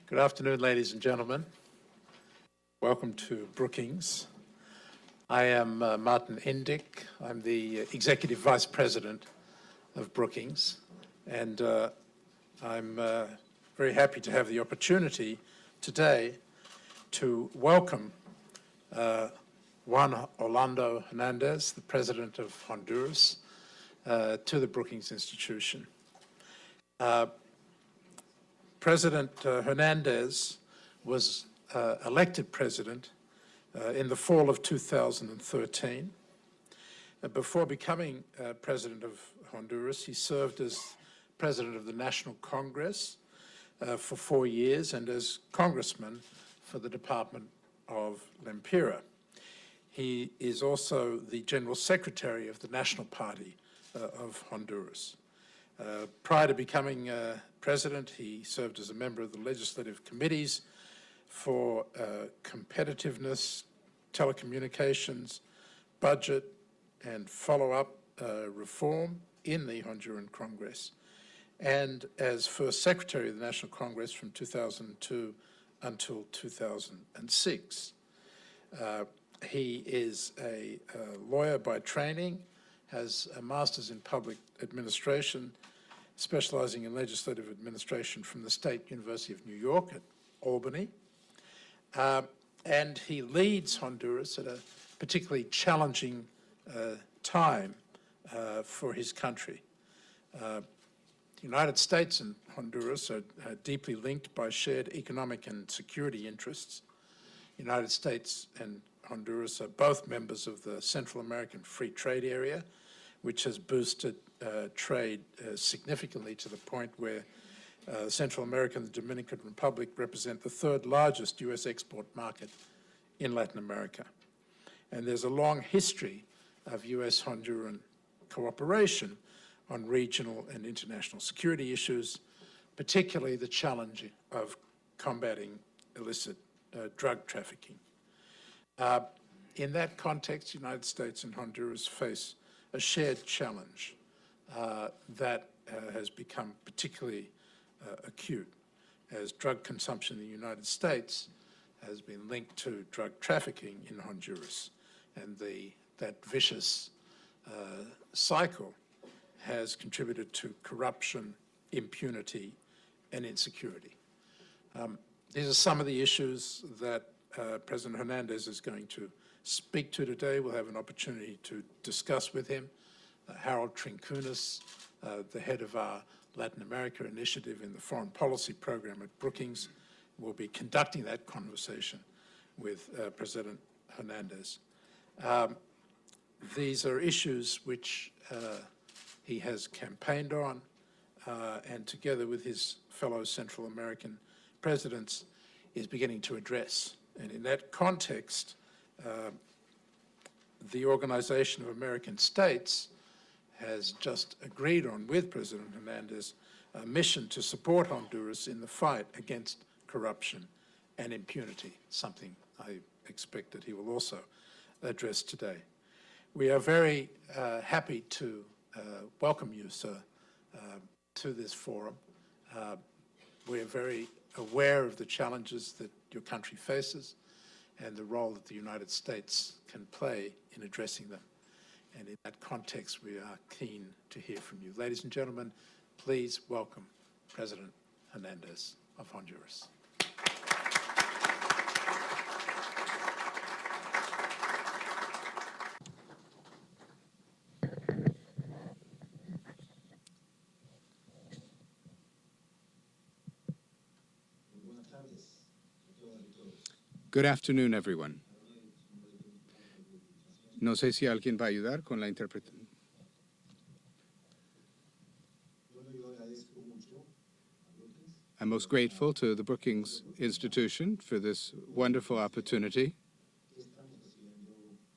Good afternoon, ladies and gentlemen. Welcome to Brookings. I am Martin Indyk. I'm the Executive Vice President of Brookings, and I'm very happy to have the opportunity today to welcome Juan Hernández, the President of Honduras, to the Brookings Institution. President Hernández was elected president in the fall of 2013. Before becoming president of Honduras, he served as president of the National Congress for 4 years and as congressman for the Department of Lempira. He is also the general secretary of the National Party of Honduras. Prior to becoming president, he served as a member of the legislative committees for competitiveness, telecommunications, budget, and follow-up reform in the Honduran Congress, and as first secretary of the National Congress from 2002 until 2006. He is a lawyer by training, has a master's in public administration, specializing in legislative administration from the State University of New York at Albany. And he leads Honduras at a particularly challenging time for his country. The United States and Honduras are deeply linked by shared economic and security interests. The United States and Honduras are both members of the Central American Free Trade Area, which has boosted trade significantly to the point where Central America and the Dominican Republic represent the third largest U.S. export market in Latin America. And there's a long history of U.S.-Honduran cooperation on regional and international security issues, particularly the challenge of combating illicit drug trafficking. In that context, the United States and Honduras face a shared challenge that has become particularly acute as drug consumption in the United States has been linked to drug trafficking in Honduras. And that vicious cycle has contributed to corruption, impunity, and insecurity. These are some of the issues that President Hernández is going to speak to today. We'll have an opportunity to discuss with him. Harold Trincunas, the head of our Latin America initiative in the foreign policy program at Brookings, will be conducting that conversation with President Hernández. These are issues which he has campaigned on, and together with his fellow Central American presidents is beginning to address. And in that context, the Organization of American States has just agreed on with President Hernández a mission to support Honduras in the fight against corruption and impunity, something I expect that he will also address today. We are very happy to welcome you, sir, to this forum. We are very aware of the challenges that your country faces and the role that the United States can play in addressing them. And in that context, we are keen to hear from you. Ladies and gentlemen, please welcome President Hernández of Honduras. Good afternoon, everyone. No sé si alguien va a ayudar con la interpretación. I'm most grateful to the Brookings Institution for this wonderful opportunity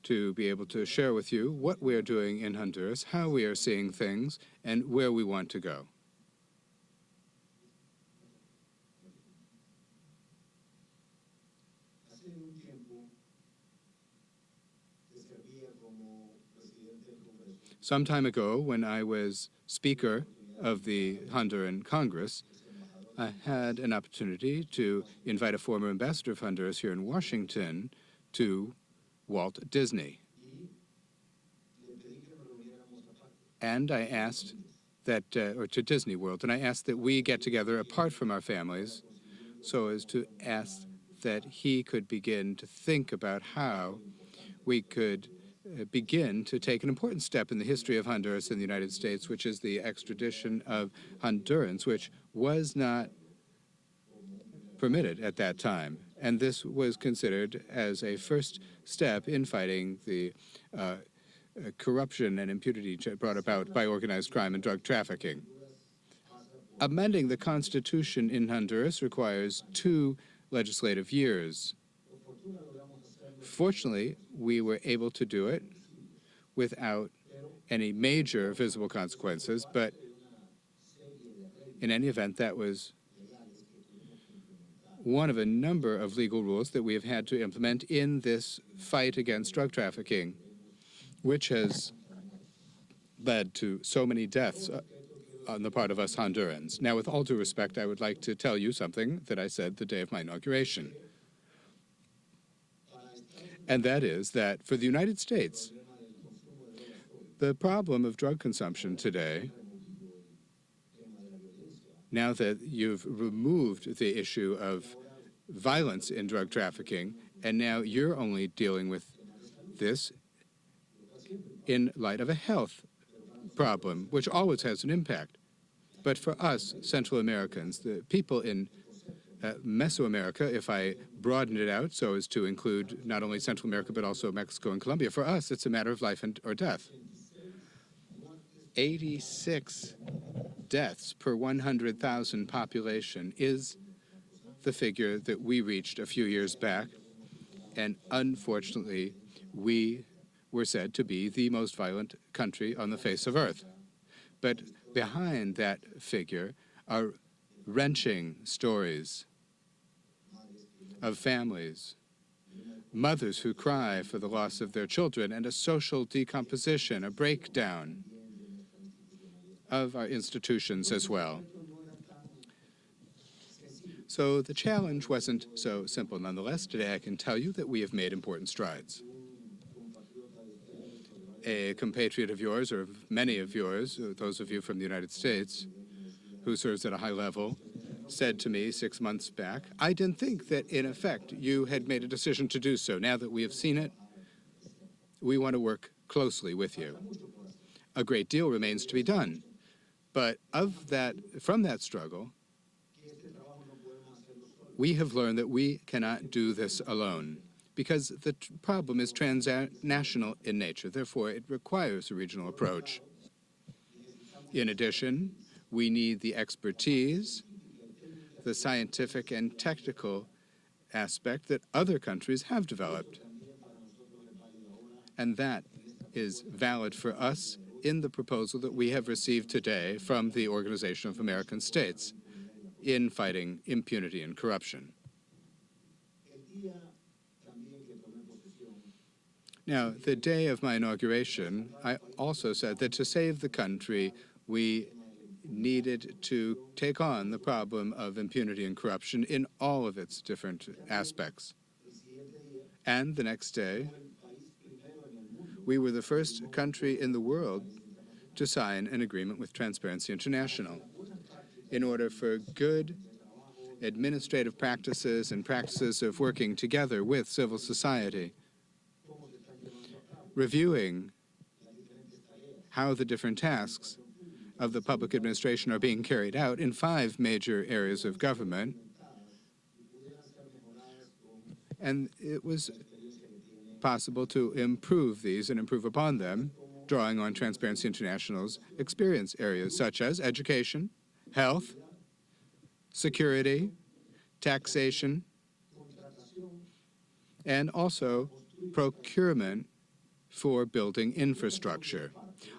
to be able to share with you what we are doing in Honduras, how we are seeing things, and where we want to go. Some time ago, when I was Speaker of the Honduran Congress, I had an opportunity to invite a former ambassador of Honduras here in Washington to Walt Disney. And I asked that, or to Disney World, and I asked that we get together apart from our families so as to ask that he could begin to think about how we could begin to take an important step in the history of Honduras and the United States, which is the extradition of Hondurans, which was not permitted at that time. And this was considered as a first step in fighting the corruption and impunity brought about by organized crime and drug trafficking. Amending the Constitution in Honduras requires 2 legislative years. Fortunately, we were able to do it without any major visible consequences, but in any event, that was one of a number of legal rules that we have had to implement in this fight against drug trafficking, which has led to so many deaths on the part of us Hondurans. Now, with all due respect, I would like to tell you something that I said the day of my inauguration. And that is that for the United States, the problem of drug consumption today, now that you've removed the issue of violence in drug trafficking, and now you're only dealing with this in light of a health problem, which always has an impact. But for us, Central Americans, the people in Mesoamerica, if I broaden it out so as to include not only Central America but also Mexico and Colombia, for us it's a matter of life or death. 86 deaths per 100,000 population is the figure that we reached a few years back, and unfortunately we were said to be the most violent country on the face of Earth. But behind that figure are wrenching stories of families, mothers who cry for the loss of their children, and a social decomposition, a breakdown of our institutions as well. So the challenge wasn't so simple. Nonetheless, today I can tell you that we have made important strides. A compatriot of yours, or many of yours, those of you from the United States, who serves at a high level, said to me 6 months back, I didn't think that, in effect, you had made a decision to do so. Now that we have seen it, we want to work closely with you. A great deal remains to be done. But from that struggle, we have learned that we cannot do this alone, because the problem is transnational in nature. Therefore, it requires a regional approach. In addition, we need the expertise, the scientific and technical aspect that other countries have developed. And that is valid for us in the proposal that we have received today from the Organization of American States in fighting impunity and corruption. Now, the day of my inauguration, I also said that to save the country, we needed to take on the problem of impunity and corruption in all of its different aspects. And the next day, we were the first country in the world to sign an agreement with Transparency International in order for good administrative practices and practices of working together with civil society, reviewing how the different tasks of the public administration are being carried out in 5 major areas of government. And it was possible to improve these and improve upon them, drawing on Transparency International's experience areas such as education, health, security, taxation, and also procurement for building infrastructure.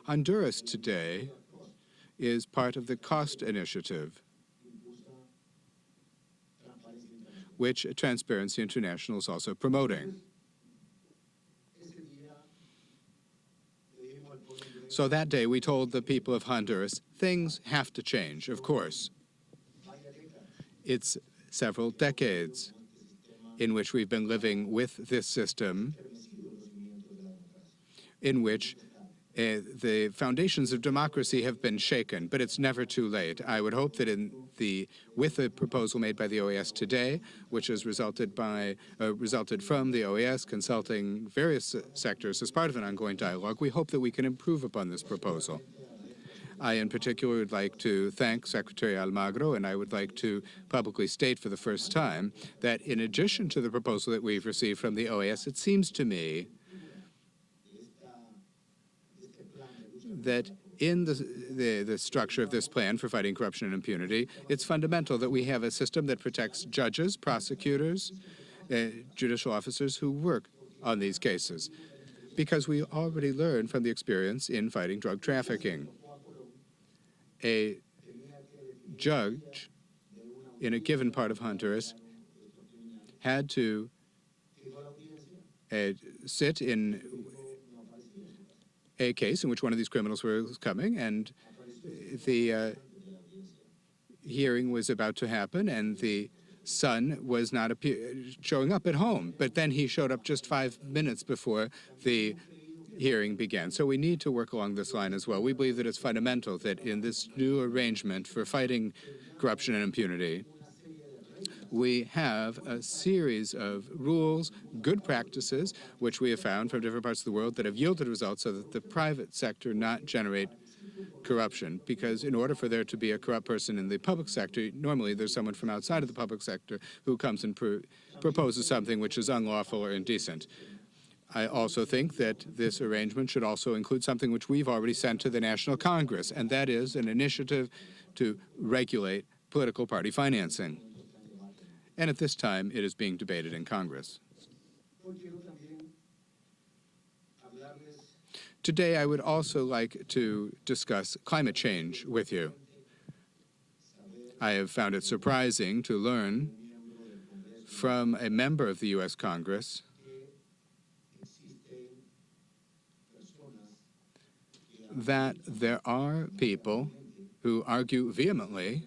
Honduras today is part of the cost initiative, which Transparency International is also promoting. So that day we told the people of Honduras, things have to change, of course. It's several decades in which we've been living with this system in which the foundations of democracy have been shaken, but it's never too late. I would hope that with the proposal made by the OAS today, which has resulted from the OAS consulting various sectors as part of an ongoing dialogue, we hope that we can improve upon this proposal. I, in particular, would like to thank Secretary Almagro, and I would like to publicly state for the first time that in addition to the proposal that we've received from the OAS, it seems to me that in the structure of this plan for fighting corruption and impunity, it's fundamental that we have a system that protects judges, prosecutors, judicial officers who work on these cases, because we already learned from the experience in fighting drug trafficking. A judge in a given part of Honduras had to sit in a case in which one of these criminals was coming, and the hearing was about to happen, and the son was not showing up at home. But then he showed up just 5 minutes before the hearing began. So we need to work along this line as well. We believe that it's fundamental that in this new arrangement for fighting corruption and impunity, we have a series of rules, good practices, which we have found from different parts of the world that have yielded results so that the private sector not generate corruption. Because in order for there to be a corrupt person in the public sector, normally there's someone from outside of the public sector who comes and proposes something which is unlawful or indecent. I also think that this arrangement should also include something which we've already sent to the National Congress, and that is an initiative to regulate political party financing. And at this time, it is being debated in Congress. Today, I would also like to discuss climate change with you. I have found it surprising to learn from a member of the U.S. Congress that there are people who argue vehemently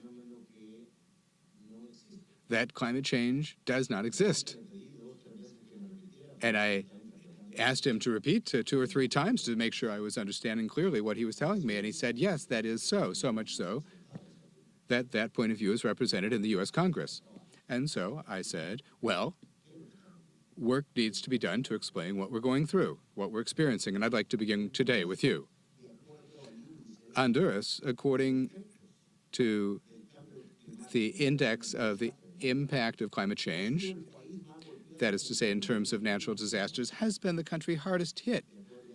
that climate change does not exist. And I asked him to repeat 2 or 3 times to make sure I was understanding clearly what he was telling me, and he said, yes, that is so much so that that point of view is represented in the U.S. Congress. And so I said, well, work needs to be done to explain what we're going through, what we're experiencing, and I'd like to begin today with you. Honduras, according to the index of the impact of climate change, that is to say in terms of natural disasters, has been the country hardest hit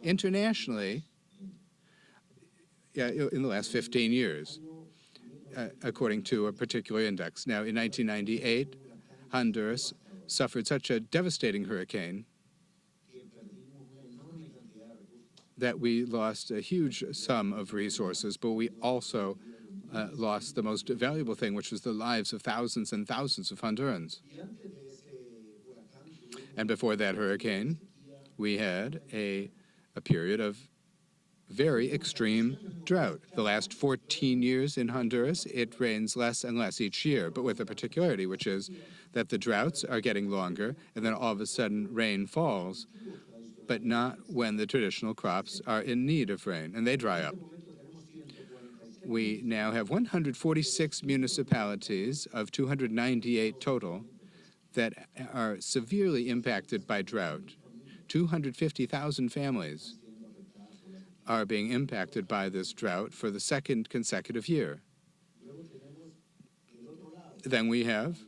internationally in the last 15 years, according to a particular index. Now, in 1998, Honduras suffered such a devastating hurricane that we lost a huge sum of resources, but we also lost the most valuable thing, which was the lives of thousands and thousands of Hondurans. And before that hurricane, we had a period of very extreme drought. The last 14 years in Honduras, it rains less and less each year, but with a particularity, which is that the droughts are getting longer, and then all of a sudden rain falls, but not when the traditional crops are in need of rain, and they dry up. We now have 146 municipalities of 298 total that are severely impacted by drought. 250,000 families are being impacted by this drought for the 2nd consecutive year. Then we have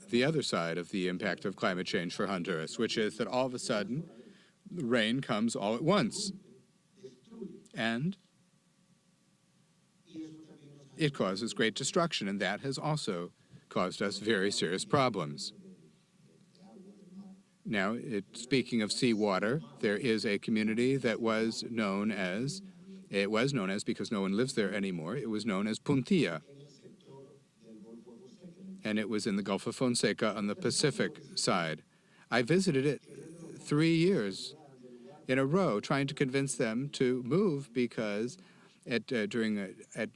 the other side of the impact of climate change for Honduras, which is that all of a sudden, the rain comes all at once. And it causes great destruction, and that has also caused us very serious problems. Now, speaking of seawater, there is a community that was known as, because no one lives there anymore, it was known as Puntilla. And it was in the Gulf of Fonseca on the Pacific side. I visited it 3 years in a row, trying to convince them to move because at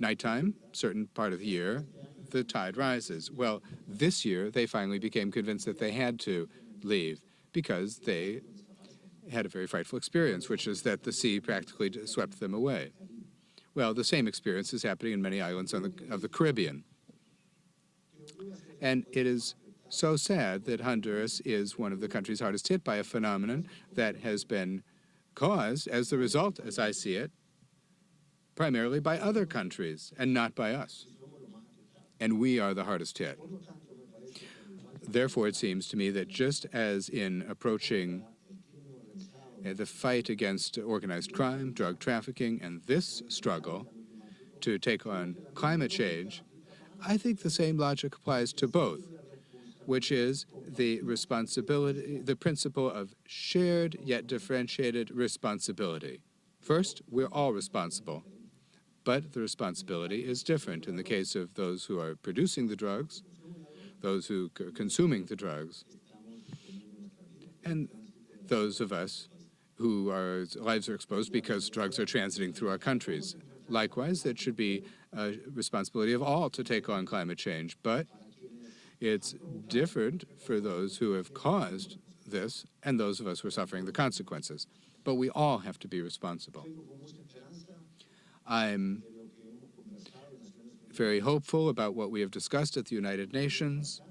nighttime, certain part of the year, the tide rises. Well, this year they finally became convinced that they had to leave because they had a very frightful experience, which is that the sea practically swept them away. Well, the same experience is happening in many islands of the Caribbean. And it is so sad that Honduras is one of the countries hardest hit by a phenomenon that has been caused as the result, as I see it, primarily by other countries and not by us. And we are the hardest hit. Therefore, it seems to me that just as in approaching the fight against organized crime, drug trafficking, and this struggle to take on climate change, I think the same logic applies to both, which is the responsibility, the principle of shared yet differentiated responsibility. First, we're all responsible, but the responsibility is different in the case of those who are producing the drugs, those who are consuming the drugs, and those of us whose lives are exposed because drugs are transiting through our countries. Likewise, it should be a responsibility of all to take on climate change, but it's different for those who have caused this and those of us who are suffering the consequences. But we all have to be responsible. I'm very hopeful about what we have discussed at the United Nations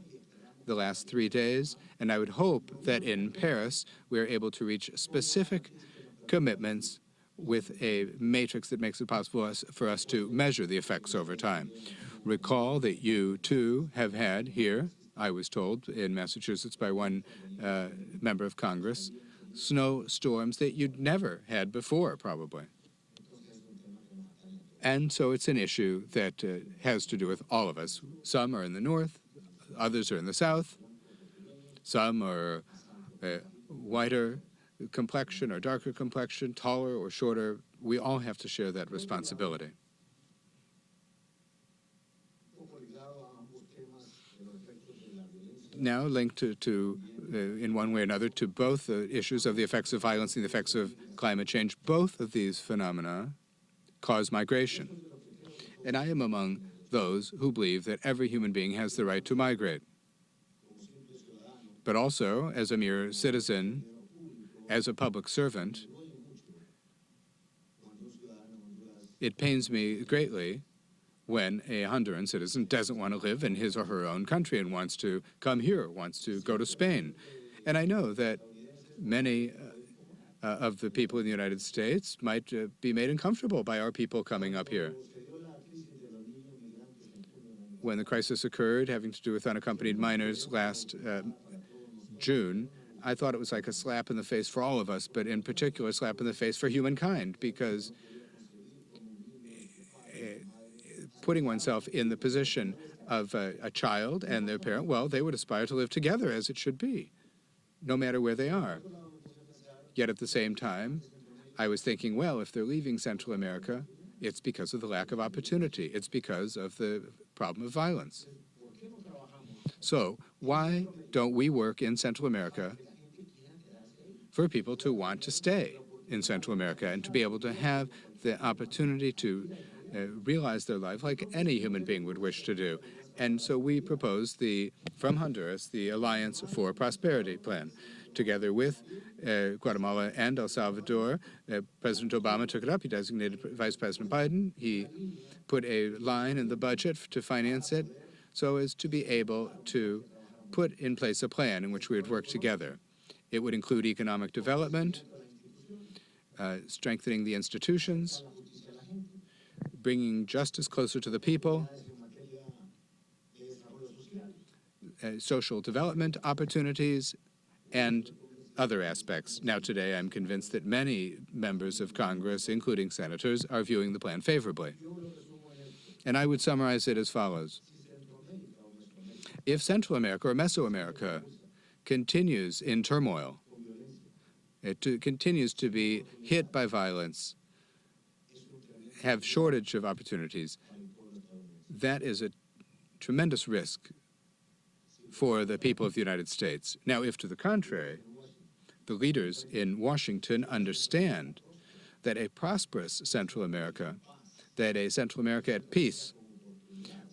the last 3 days, and I would hope that in Paris we're able to reach specific commitments with a matrix that makes it possible for us to measure the effects over time. Recall that you, too, have had here, I was told, in Massachusetts by one member of Congress, snowstorms that you'd never had before, probably. And so it's an issue that has to do with all of us. Some are in the north, others are in the south, some are whiter complexion or darker complexion, taller or shorter. We all have to share that responsibility. Now linked to in one way or another, to both the issues of the effects of violence and the effects of climate change. Both of these phenomena cause migration. And I am among those who believe that every human being has the right to migrate. But also, as a mere citizen, as a public servant, it pains me greatly when a Honduran citizen doesn't want to live in his or her own country and wants to come here, wants to go to Spain. And I know that many of the people in the United States might be made uncomfortable by our people coming up here. When the crisis occurred having to do with unaccompanied minors last June, I thought it was like a slap in the face for all of us, but in particular a slap in the face for humankind, because putting oneself in the position of a child and their parent, well, they would aspire to live together as it should be, no matter where they are. Yet at the same time, I was thinking, well, if they're leaving Central America, it's because of the lack of opportunity. It's because of the problem of violence. So why don't we work in Central America for people to want to stay in Central America and to be able to have the opportunity to realize their life like any human being would wish to do? And so we proposed from Honduras, the Alliance for Prosperity plan. Together with Guatemala and El Salvador, President Obama took it up. He designated Vice President Biden. He put a line in the budget to finance it so as to be able to put in place a plan in which we would work together. It would include economic development, strengthening the institutions, bringing justice closer to the people, social development opportunities, and other aspects. Now today, I'm convinced that many members of Congress, including senators, are viewing the plan favorably. And I would summarize it as follows. If Central America or Mesoamerica continues in turmoil, it continues to be hit by violence, have shortage of opportunities, that is a tremendous risk for the people of the United States. Now, if to the contrary, the leaders in Washington understand that a prosperous Central America, that a Central America at peace,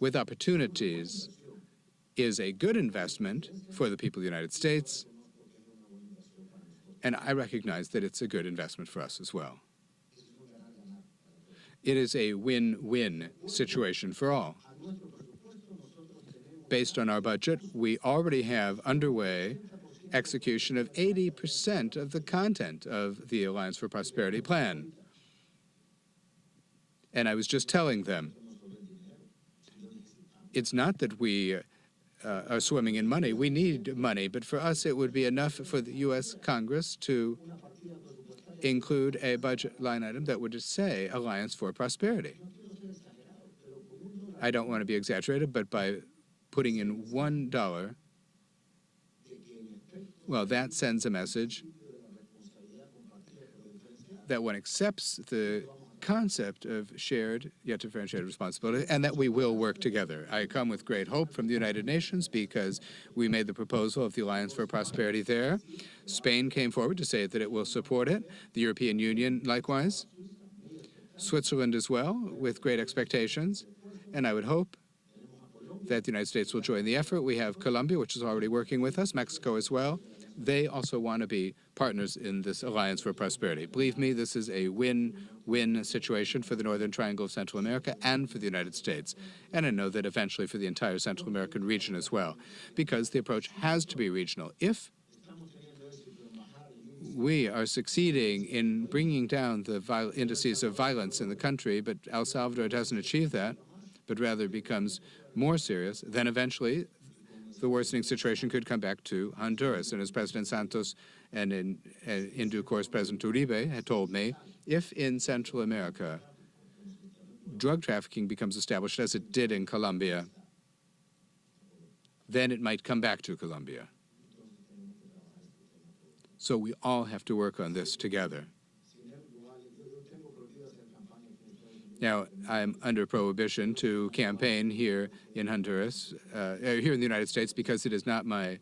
with opportunities is a good investment for the people of the United States, and I recognize that it's a good investment for us as well. It is a win-win situation for all. Based on our budget, we already have underway execution of 80% of the content of the Alliance for Prosperity plan. And I was just telling them, it's not that we are swimming in money. We need money, but for us it would be enough for the U.S. Congress to include a budget line item that would say Alliance for Prosperity. I don't want to be exaggerated, but by putting in $1, well, that sends a message that one accepts the concept of shared yet differentiated responsibility, and that we will work together. I come with great hope from the United Nations because we made the proposal of the Alliance for Prosperity there. Spain came forward to say that it will support it. The European Union likewise. Switzerland as well, with great expectations. And I would hope that the United States will join the effort. We have Colombia, which is already working with us, Mexico as well. They also want to be partners in this Alliance for Prosperity. Believe me, this is a win-win situation for the Northern Triangle of Central America and for the United States. And I know that eventually for the entire Central American region as well, because the approach has to be regional. If we are succeeding in bringing down the indices of violence in the country, but El Salvador doesn't achieve that, but rather becomes more serious, then eventually the worsening situation could come back to Honduras. And as President Santos and in due course President Uribe had told me, if in Central America drug trafficking becomes established as it did in Colombia, then it might come back to Colombia. So we all have to work on this together. Now, I'm under prohibition to campaign here in Honduras, here in the United States, because it is not my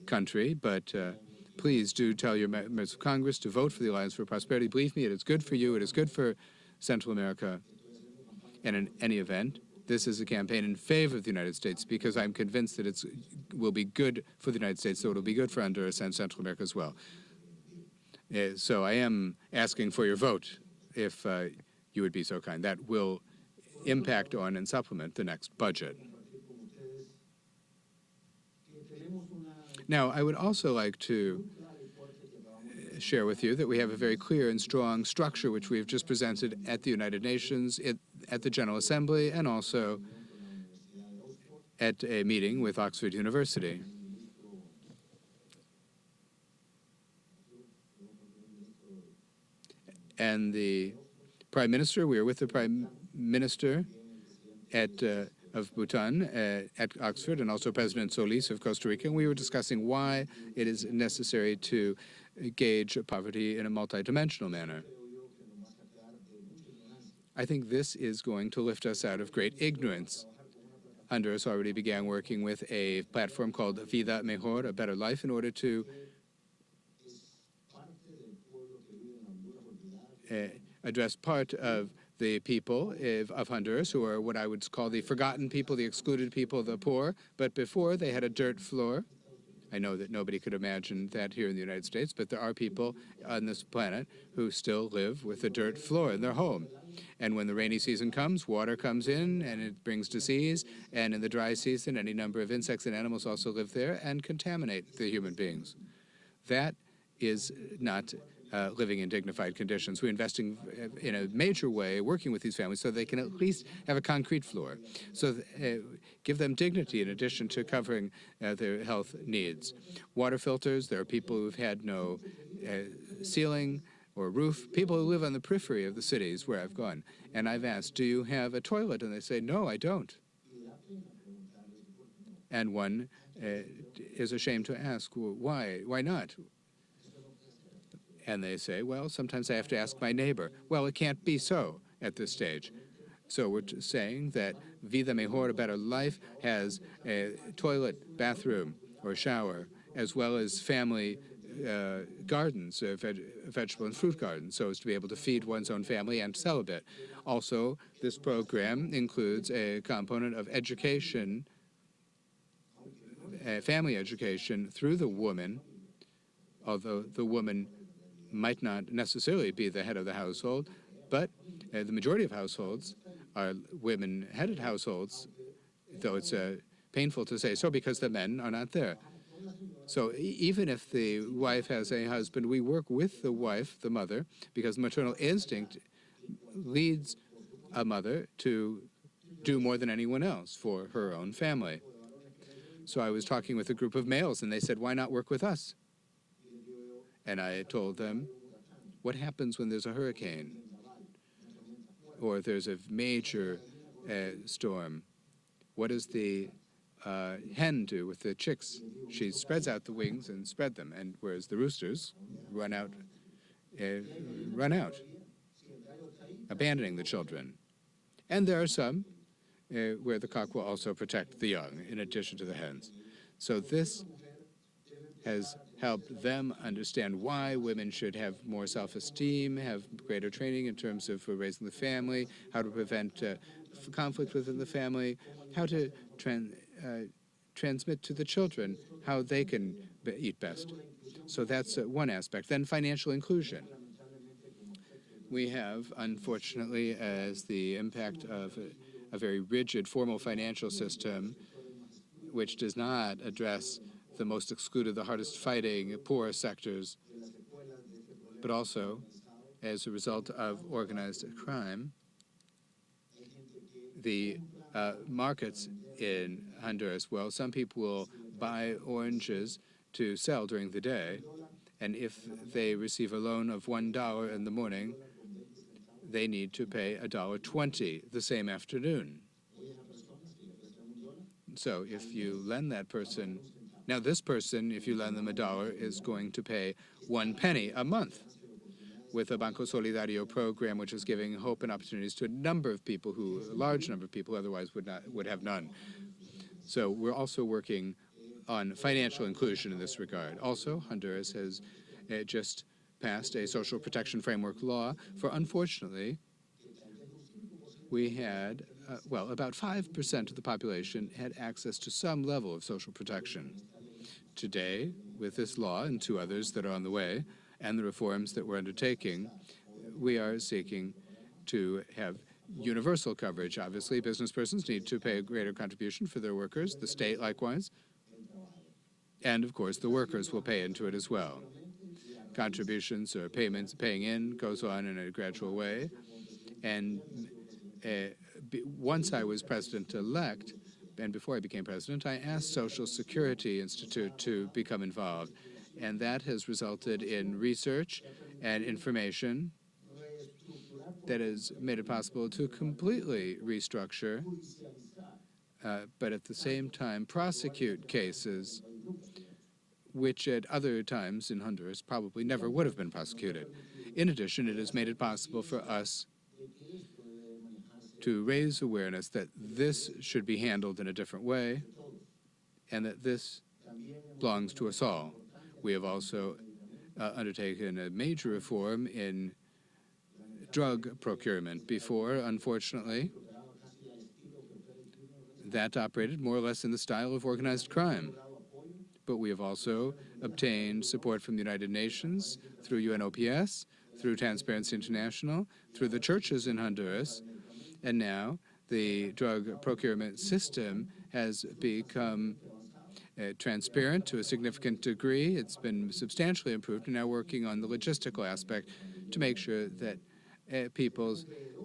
country, but please do tell your members of Congress to vote for the Alliance for Prosperity. Believe me, it is good for you, it is good for Central America, and in any event, this is a campaign in favor of the United States because I'm convinced that it will be good for the United States, so it will be good for Honduras and Central America as well. So I am asking for your vote, if you would be so kind. That will impact on and supplement the next budget. Now, I would also like to share with you that we have a very clear and strong structure which we have just presented at the United Nations, at the General Assembly, and also at a meeting with Oxford University. And the Prime Minister, we were with the Prime Minister of Bhutan at Oxford, and also President Solis of Costa Rica, and we were discussing why it is necessary to gauge poverty in a multidimensional manner. I think this is going to lift us out of great ignorance. Honduras already began working with a platform called Vida Mejor, a better life, in order to address part of the people of Honduras, who are what I would call the forgotten people, the excluded people, the poor. But before, they had a dirt floor. I know that nobody could imagine that here in the United States, but there are people on this planet who still live with a dirt floor in their home. And when the rainy season comes, water comes in and it brings disease. And in the dry season, any number of insects and animals also live there and contaminate the human beings. That is not living in dignified conditions. We're investing in a major way, working with these families so they can at least have a concrete floor. So give them dignity in addition to covering their health needs. Water filters, there are people who've had no ceiling or roof, people who live on the periphery of the cities where I've gone. And I've asked, do you have a toilet? And they say, no, I don't. And one is ashamed to ask, well, why not? And they say, well, sometimes I have to ask my neighbor. Well, it can't be so at this stage. So we're saying that Vida Mejor, a better life, has a toilet, bathroom, or shower, as well as family gardens, vegetable and fruit gardens, so as to be able to feed one's own family and sell a bit. Also, this program includes a component of education, family education through the woman, although the woman might not necessarily be the head of the household, but the majority of households are women-headed households, though it's painful to say so because the men are not there. So even if the wife has a husband, we work with the wife, the mother, because maternal instinct leads a mother to do more than anyone else for her own family. So I was talking with a group of males, and they said, why not work with us? And I told them, what happens when there's a hurricane or there's a major storm? What does the hen do with the chicks? She spreads out the wings and spread them, and whereas the roosters run out, abandoning the children. And there are some where the cock will also protect the young in addition to the hens. So this has helped them understand why women should have more self-esteem, have greater training in terms of raising the family, how to prevent conflict within the family, how to transmit to the children how they can eat best. So that's one aspect. Then financial inclusion. We have, unfortunately, as the impact of a very rigid formal financial system, which does not address the most excluded, the hardest fighting, poor sectors, but also as a result of organized crime, the markets in Honduras, well, some people will buy oranges to sell during the day, and if they receive a loan of $1 in the morning, they need to pay $1.20 the same afternoon. So if you lend that person, now this person, if you lend them $1, is going to pay 1 penny a month with a Banco Solidario program, which is giving hope and opportunities to a number of people a large number of people otherwise would have none. So we're also working on financial inclusion in this regard. Also, Honduras has just passed a social protection framework law for, unfortunately, we had, well, about 5% of the population had access to some level of social protection. Today, with this law and 2 others that are on the way, and the reforms that we're undertaking, we are seeking to have universal coverage. Obviously, business persons need to pay a greater contribution for their workers, the state likewise, and of course the workers will pay into it as well. Contributions or payments, paying in goes on in a gradual way, and once I was president-elect, and before I became president, I asked Social Security Institute to become involved, and that has resulted in research and information that has made it possible to completely restructure, but at the same time prosecute cases which at other times in Honduras probably never would have been prosecuted. In addition, it has made it possible for us to raise awareness that this should be handled in a different way and that this belongs to us all. We have also undertaken a major reform in drug procurement. Before, unfortunately, that operated more or less in the style of organized crime. But we have also obtained support from the United Nations through UNOPS, through Transparency International, through the churches in Honduras, and now the drug procurement system has become transparent to a significant degree. It's been substantially improved, and now working on the logistical aspect to make sure that people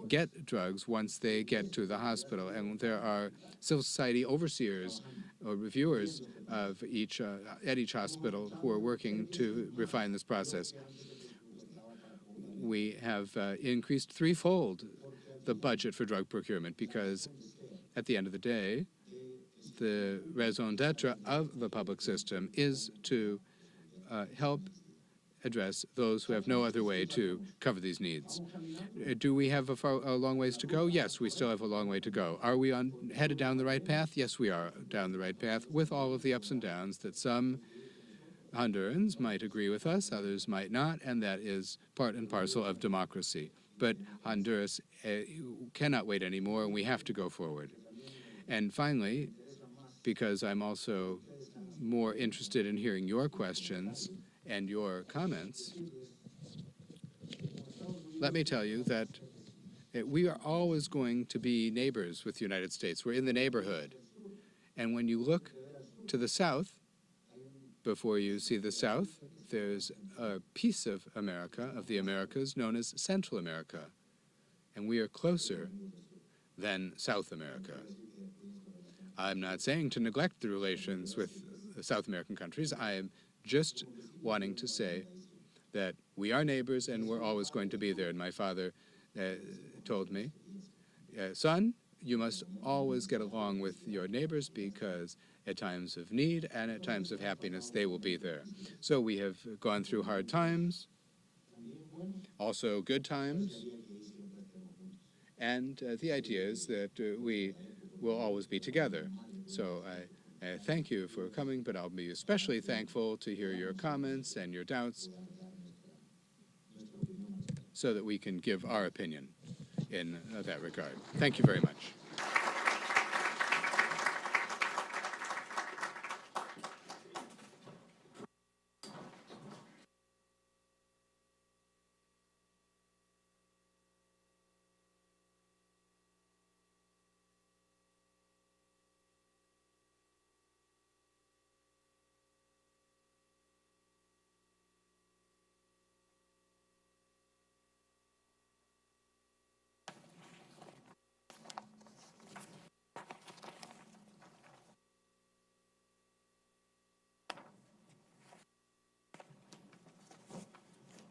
get drugs once they get to the hospital. And there are civil society overseers or reviewers of at each hospital who are working to refine this process. We have increased threefold the budget for drug procurement because at the end of the day, the raison d'etre of the public system is to help address those who have no other way to cover these needs. Do we have a long ways to go? Yes, we still have a long way to go. Are we headed down the right path? Yes, we are down the right path with all of the ups and downs that some Hondurans might agree with us, others might not, and that is part and parcel of democracy. But Honduras cannot wait anymore, and we have to go forward. And finally, because I'm also more interested in hearing your questions and your comments, let me tell you that we are always going to be neighbors with the United States. We're in the neighborhood. And when you look to the south, before you see the south, there's a piece of America, of the Americas, known as Central America. And we are closer than South America. I'm not saying to neglect the relations with the South American countries. I am just wanting to say that we are neighbors and we're always going to be there. And my father told me, son, you must always get along with your neighbors because at times of need and at times of happiness, they will be there. So we have gone through hard times, also good times, and the idea is that we will always be together. So I thank you for coming, but I'll be especially thankful to hear your comments and your doubts so that we can give our opinion in that regard. Thank you very much.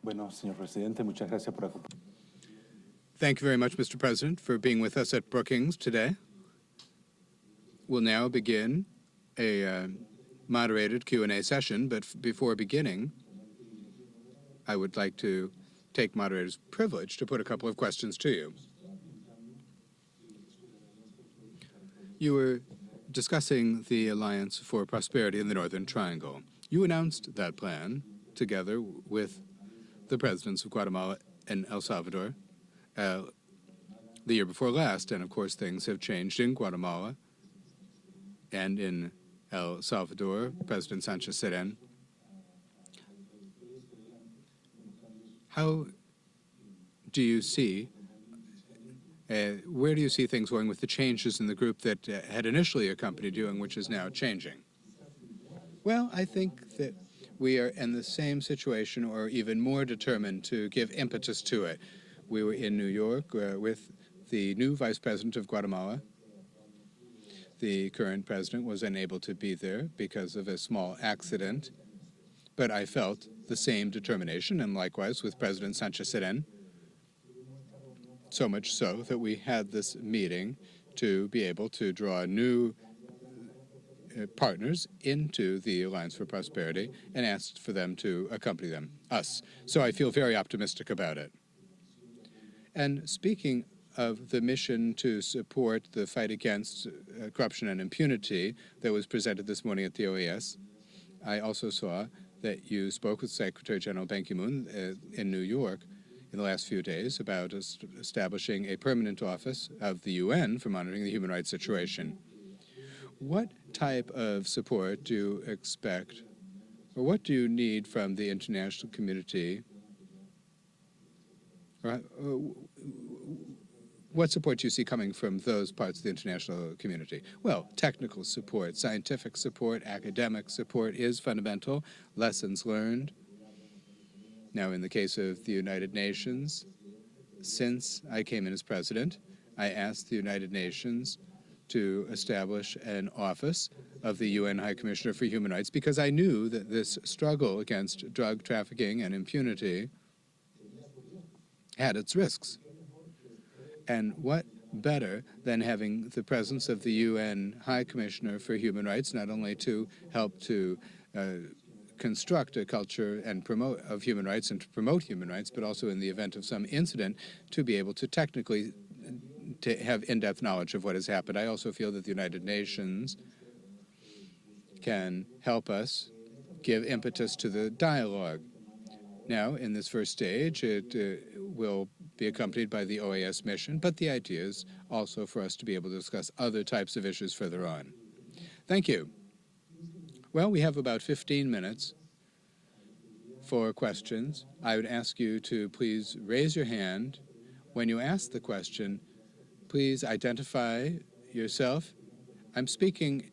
Bueno, señor presidente, muchas gracias por acompañarnos. Thank you very much, Mr. President, for being with us at Brookings today. We'll now begin a moderated Q&A session, but before beginning, I would like to take moderator's privilege to put a couple of questions to you. You were discussing the Alliance for Prosperity in the Northern Triangle. You announced that plan together with the presidents of Guatemala and El Salvador the year before last, and of course things have changed in Guatemala and in El Salvador. President Sanchez Seren. How do you see, where do you see things going with the changes in the group that had initially accompanied you and which is now changing? Well, I think that we are in the same situation or even more determined to give impetus to it. We were in New York with the new vice president of Guatemala. The current president was unable to be there because of a small accident, but I felt the same determination, and likewise with President Sanchez Seren, so much so that we had this meeting to be able to draw new partners into the Alliance for Prosperity and asked for them to accompany us. So I feel very optimistic about it. And speaking of the mission to support the fight against corruption and impunity that was presented this morning at the OAS, I also saw that you spoke with Secretary General Ban Ki-moon in New York in the last few days about establishing a permanent office of the UN for monitoring the human rights situation. What type of support do you expect, or what do you need from the international community? What support do you see coming from those parts of the international community? Well, technical support, scientific support, academic support is fundamental. Lessons learned. Now, in the case of the United Nations, since I came in as president, I asked the United Nations to establish an office of the UN High Commissioner for Human Rights because I knew that this struggle against drug trafficking and impunity had its risks. And what better than having the presence of the UN High Commissioner for Human Rights, not only to help to construct a culture and of human rights and to promote human rights, but also in the event of some incident to be able to technically to have in-depth knowledge of what has happened. I also feel that the United Nations can help us give impetus to the dialogue. Now, in this first stage, it will be accompanied by the OAS mission, but the idea is also for us to be able to discuss other types of issues further on. Thank you. Well, we have about 15 minutes for questions. I would ask you to please raise your hand. When you ask the question, please identify yourself. I'm speaking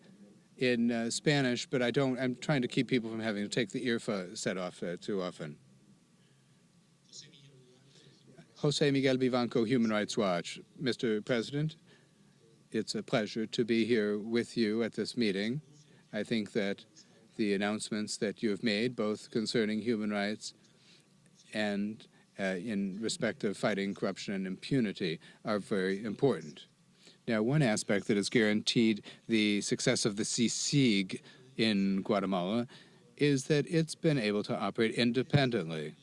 in Spanish, but I'm trying to keep people from having to take the earset off too often. Jose Miguel Vivanco, Human Rights Watch. Mr. President, it's a pleasure to be here with you at this meeting. I think that the announcements that you have made, both concerning human rights and in respect of fighting corruption and impunity, are very important. Now, one aspect that has guaranteed the success of the CICIG in Guatemala is that it's been able to operate independently.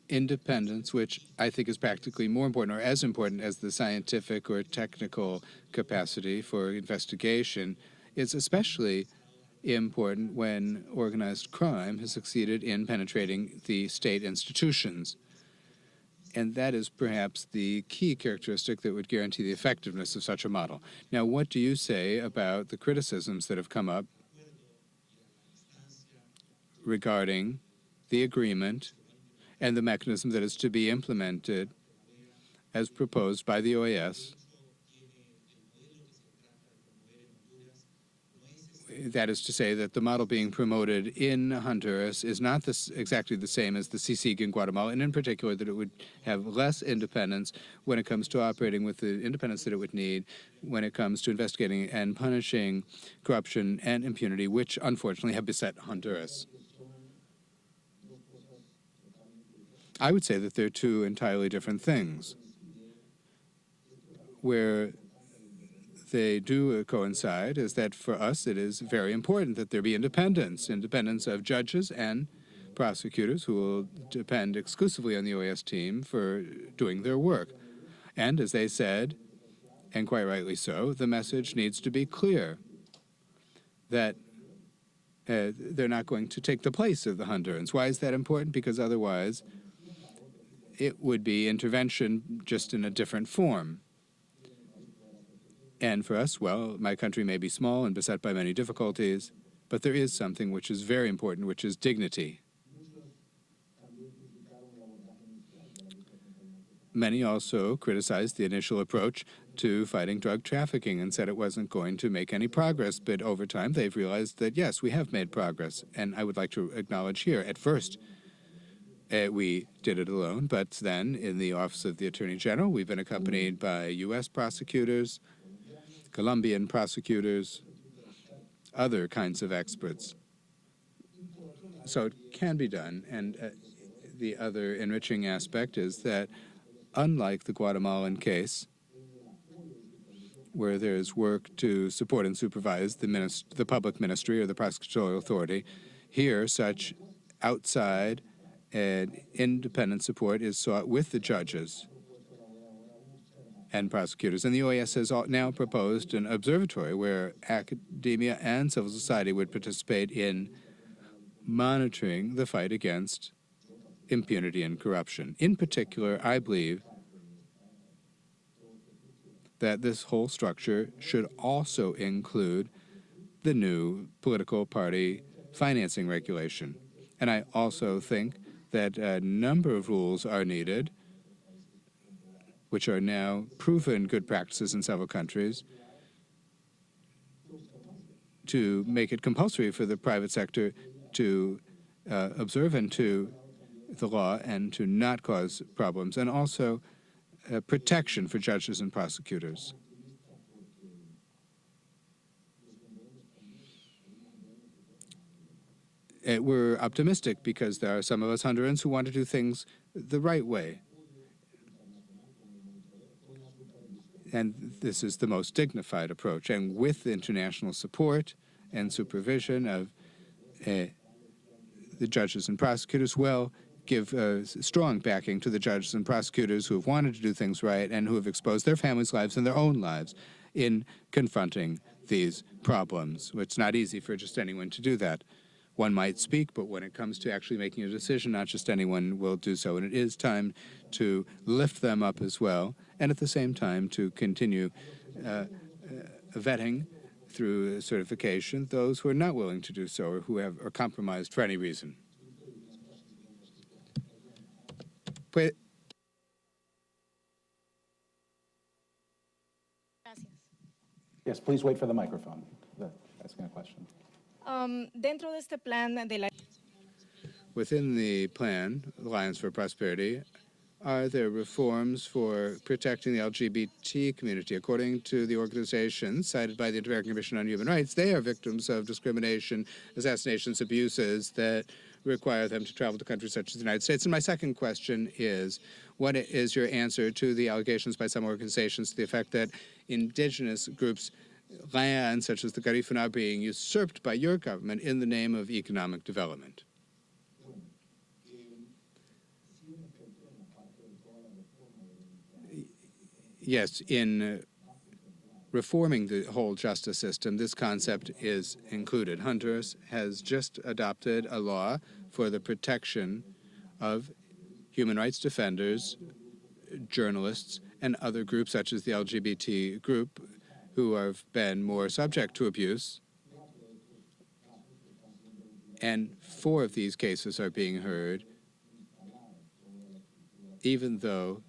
Independence, which I think is practically more important or as important as the scientific or technical capacity for investigation, is especially important when organized crime has succeeded in penetrating the state institutions. And that is perhaps the key characteristic that would guarantee the effectiveness of such a model. Now, what do you say about the criticisms that have come up regarding the agreement and the mechanism that is to be implemented as proposed by the OAS? That is to say that the model being promoted in Honduras is not exactly the same as the CICIG in Guatemala, and in particular that it would have less independence when it comes to operating with the independence that it would need when it comes to investigating and punishing corruption and impunity, which unfortunately have beset Honduras. I would say that they're two entirely different things. Where they do coincide is that for us it is very important that there be independence of judges and prosecutors who will depend exclusively on the OAS team for doing their work. And as they said, and quite rightly so, the message needs to be clear that they're not going to take the place of the Hondurans. Why is that important? Because otherwise it would be intervention just in a different form. And for us, well, my country may be small and beset by many difficulties, but there is something which is very important, which is dignity. Many also criticized the initial approach to fighting drug trafficking and said it wasn't going to make any progress, but over time they've realized that, yes, we have made progress. And I would like to acknowledge here, at first, we did it alone, but then in the Office of the Attorney General, we've been accompanied by U.S. prosecutors, Colombian prosecutors, other kinds of experts. So it can be done. And the other enriching aspect is that unlike the Guatemalan case, where there's work to support and supervise the public ministry or the prosecutorial authority, here such outside and independent support is sought with the judges and prosecutors. And the OAS has now proposed an observatory where academia and civil society would participate in monitoring the fight against impunity and corruption. In particular, I believe that this whole structure should also include the new political party financing regulation. And I also think that a number of rules are needed, which are now proven good practices in several countries, to make it compulsory for the private sector to observe and to the law and to not cause problems, and also protection for judges and prosecutors. We're optimistic because there are some of us Hondurans who want to do things the right way. And this is the most dignified approach. And with international support and supervision of the judges and prosecutors, well, give strong backing to the judges and prosecutors who have wanted to do things right and who have exposed their families' lives and their own lives in confronting these problems. It's not easy for just anyone to do that. One might speak, but when it comes to actually making a decision, not just anyone will do so. And it is time to lift them up as well, and at the same time to continue vetting through certification those who are not willing to do so or who are compromised for any reason. Gracias. Yes, please wait for the microphone. Asking a question. Dentro de este plan de la Within the plan, Alliance for Prosperity, are there reforms for protecting the LGBT community? According to the organization cited by the Inter-American Commission on Human Rights, they are victims of discrimination, assassinations, abuses that require them to travel to countries such as the United States. And my second question is, what is your answer to the allegations by some organizations to the effect that indigenous groups' land, such as the Garifuna, are being usurped by your government in the name of economic development? Yes, in reforming the whole justice system, this concept is included. Honduras has just adopted a law for the protection of human rights defenders, journalists, and other groups such as the LGBT group who have been more subject to abuse. And 4 of these cases are being heard, even though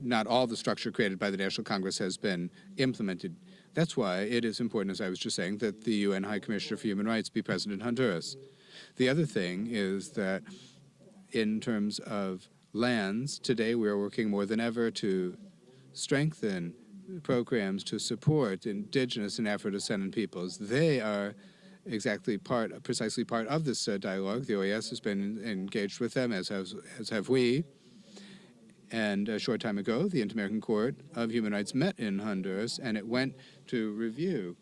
not all the structure created by the National Congress has been implemented. That's why it is important, as I was just saying, that the UN High Commissioner for Human Rights be present in Honduras. The other thing is that in terms of lands, today we are working more than ever to strengthen programs to support indigenous and Afro-descendant peoples. They are precisely part of this dialogue. The OAS has been engaged with them, as have we. And a short time ago, the Inter-American Court of Human Rights met in Honduras, and it went to review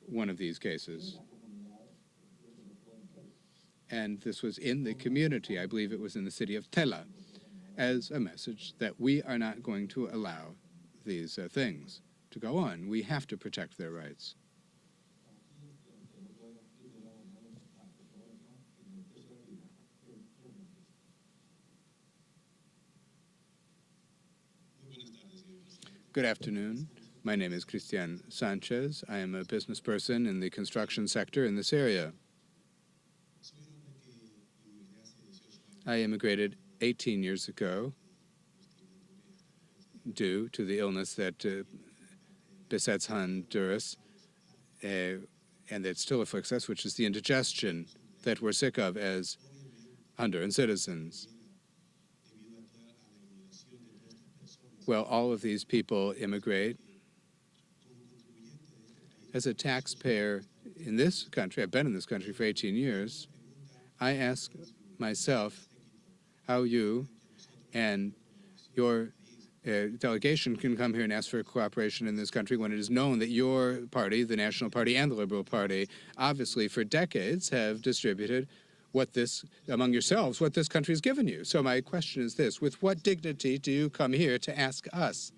one of these cases. And this was in the community, I believe it was in the city of Tela, as a message that we are not going to allow these things to go on. We have to protect their rights. Good afternoon. My name is Cristian Sanchez. I am a business person in the construction sector in this area. I immigrated 18 years ago due to the illness that besets Honduras and that still afflicts us, which is the indigestion that we're sick of as Honduran citizens. Well, all of these people immigrate. As a taxpayer in this country, I've been in this country for 18 years, I ask myself how you and your delegation can come here and ask for cooperation in this country when it is known that your party, the National Party and the Liberal Party, obviously for decades have distributed among yourselves, what this country has given you. So my question is this: with what dignity do you come here to ask us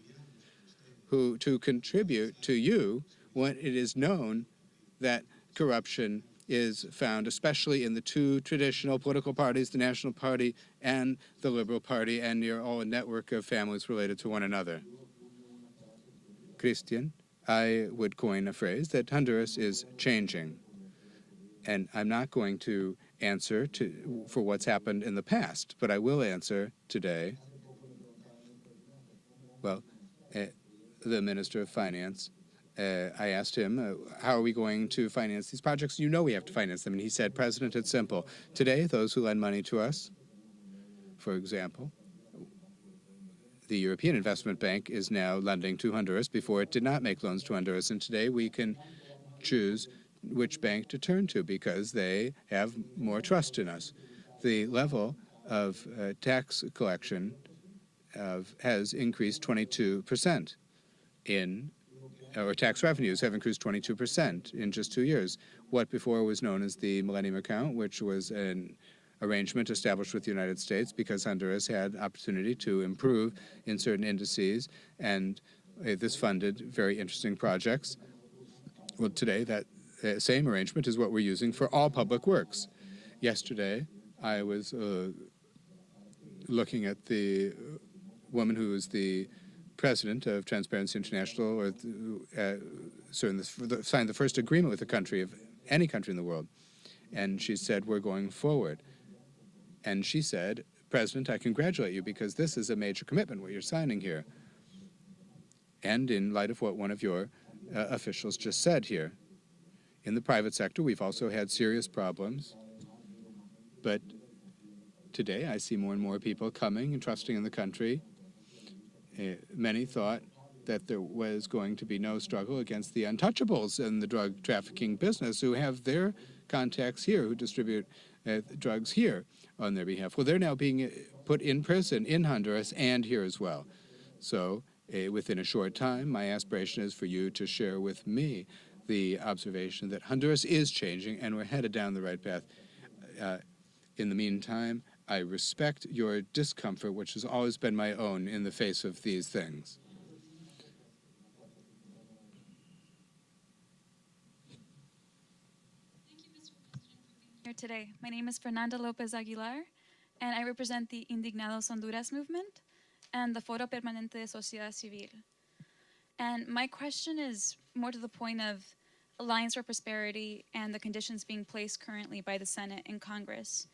to contribute to you when it is known that corruption is found, especially in the 2 traditional political parties, the National Party and the Liberal Party, and you're all a network of families related to one another? Christian, I would coin a phrase that Honduras is changing. And I'm not going to answer for what's happened in the past, but I will answer today. Well, the Minister of Finance, I asked him, how are we going to finance these projects? You know we have to finance them. And he said, President, it's simple. Today, those who lend money to us, for example, the European Investment Bank is now lending to Honduras. Before, it did not make loans to Honduras. And today, we can choose which bank to turn to because they have more trust in us. The level of tax collection has increased 22% or tax revenues have increased 22% in just 2 years. What before was known as the Millennium Account, which was an arrangement established with the United States because Honduras had opportunity to improve in certain indices and this funded very interesting projects. Well, today that same arrangement is what we're using for all public works. Yesterday, I was looking at the woman who is the president of Transparency International, or signed the first agreement with a country, of any country in the world. And she said, we're going forward. And she said, President, I congratulate you because this is a major commitment, what you're signing here. And in light of what one of your officials just said here, in the private sector, we've also had serious problems. But today, I see more and more people coming and trusting in the country. Many thought that there was going to be no struggle against the untouchables in the drug trafficking business who have their contacts here, who distribute drugs here on their behalf. Well, they're now being put in prison in Honduras and here as well. So within a short time, my aspiration is for you to share with me the observation that Honduras is changing and we're headed down the right path. In the meantime, I respect your discomfort, which has always been my own in the face of these things. Thank you, Mr. President, for being here today. My name is Fernanda Lopez Aguilar, and I represent the Indignados Honduras movement and the Foro Permanente de Sociedad Civil. And my question is more to the point of Alliance for Prosperity and the conditions being placed currently by the Senate and Congress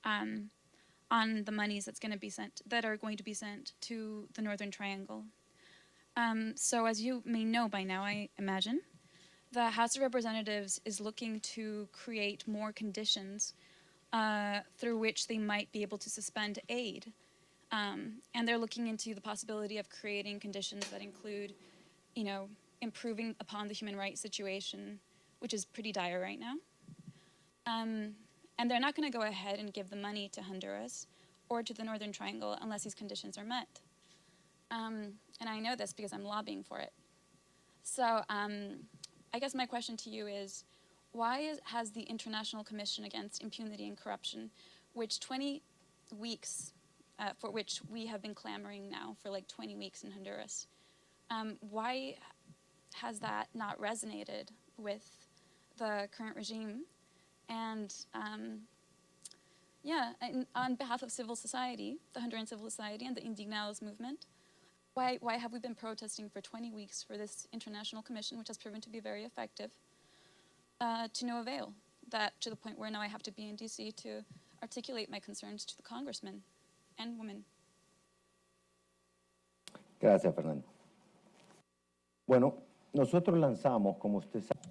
on the monies that are going to be sent to the Northern Triangle. So as you may know by now, I imagine, the House of Representatives is looking to create more conditions through which they might be able to suspend aid. And they're looking into the possibility of creating conditions that include, improving upon the human rights situation, which is pretty dire right now. And they're not going to go ahead and give the money to Honduras or to the Northern Triangle unless these conditions are met. And I know this because I'm lobbying for it. So I guess my question to you is, why has the International Commission Against Impunity and Corruption, which 20 weeks, for which we have been clamoring now for like 20 weeks in Honduras, why has that not resonated with the current regime? And on behalf of civil society, the Honduran civil society and the Indignados movement, why have we been protesting for 20 weeks for this international commission, which has proven to be very effective, to no avail? That to the point where now I have to be in DC to articulate my concerns to the congressmen and women. Gracias, Fernando. Bueno, nosotros lanzamos, como usted sabe.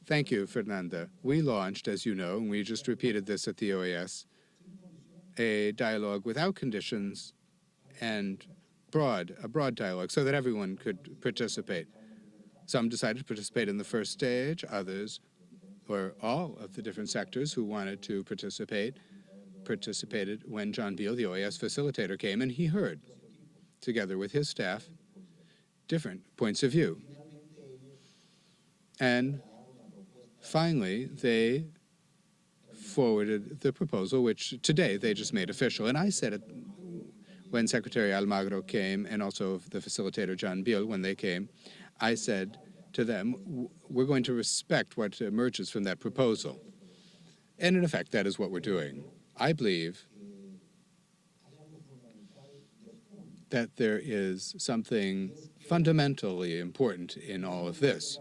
Thank you, Fernanda. We launched, as you know, and we just repeated this at the OAS, a dialogue without conditions and a broad dialogue so that everyone could participate. Some decided to participate in the first stage, others, or all of the different sectors who wanted to participate, participated when John Beale, the OAS facilitator, came and he heard, together with his staff, different points of view. And finally, they forwarded the proposal, which today they just made official. And I said it when Secretary Almagro came, and also the facilitator John Beale, when they came, I said to them, we're going to respect what emerges from that proposal. And in effect, that is what we're doing. I believe that there is something fundamentally important in all of this,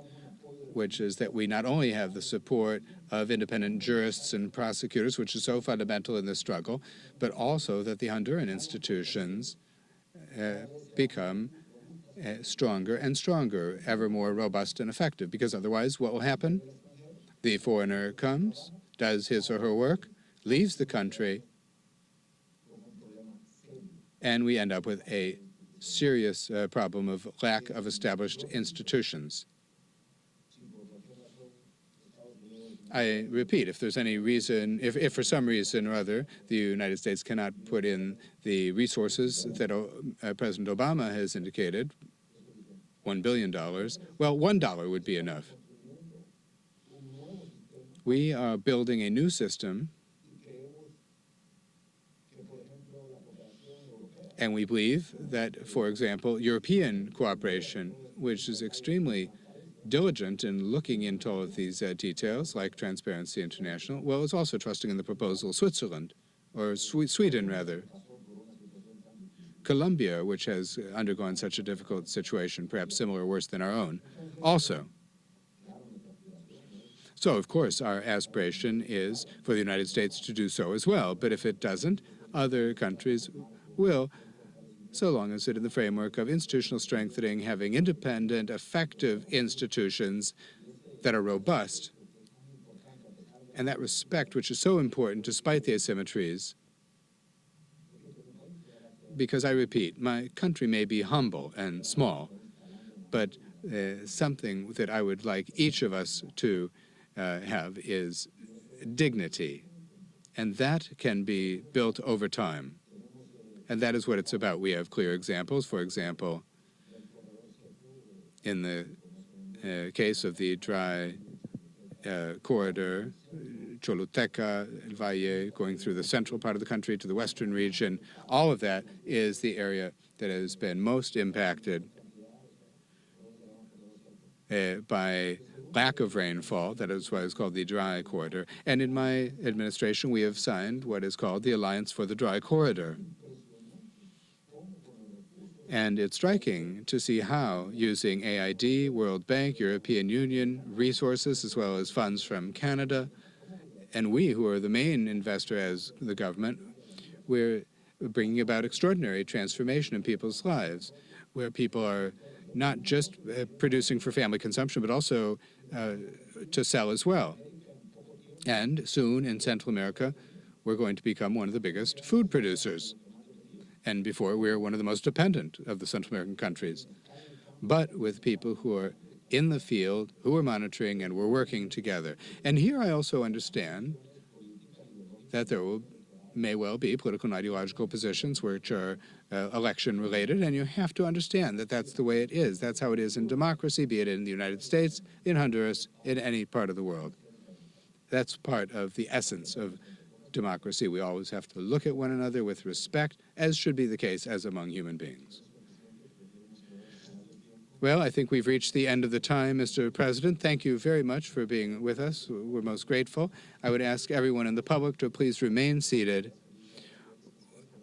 which is that we not only have the support of independent jurists and prosecutors, which is so fundamental in this struggle, but also that the Honduran institutions become stronger and stronger, ever more robust and effective. Because otherwise, what will happen? The foreigner comes, does his or her work, leaves the country, and we end up with a serious problem of lack of established institutions. I repeat, if there's any reason, if for some reason or other the United States cannot put in the resources that President Obama has indicated, $1 billion, well, $1 would be enough. We are building a new system, And we believe that, for example, European cooperation, which is extremely diligent in looking into all of these details, like Transparency International, well, is also trusting in the proposal of Switzerland, or Sweden, rather. Colombia, which has undergone such a difficult situation, perhaps similar or worse than our own, also. So, of course, our aspiration is for the United States to do so as well, but if it doesn't, other countries will, so long as it's in the framework of institutional strengthening, having independent, effective institutions that are robust, and that respect, which is so important despite the asymmetries. Because I repeat, my country may be humble and small, but something that I would like each of us to have is dignity, and that can be built over time. And that is what it's about. We have clear examples. For example, in the case of the dry corridor, Choluteca, El Valle, going through the central part of the country to the western region, all of that is the area that has been most impacted by lack of rainfall. That is why it's called the dry corridor. And in my administration, we have signed what is called the Alliance for the Dry Corridor. And it's striking to see how, using AID, World Bank, European Union resources, as well as funds from Canada, and we, who are the main investor as the government, we're bringing about extraordinary transformation in people's lives, where people are not just producing for family consumption, but also to sell as well. And soon in Central America, we're going to become one of the biggest food producers. And before, we were one of the most dependent of the Central American countries. But with people who are in the field, who are monitoring, and we're working together. And here I also understand that there may well be political and ideological positions which are election-related, and you have to understand that that's the way it is. That's how it is in democracy, be it in the United States, in Honduras, in any part of the world. That's part of the essence of democracy. We always have to look at one another with respect, as should be the case as among human beings. Well, I think we've reached the end of the time, Mr. President. Thank you very much for being with us. We're most grateful. I would ask everyone in the public to please remain seated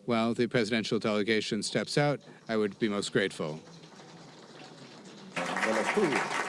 while the presidential delegation steps out. I would be most grateful. Del estudio.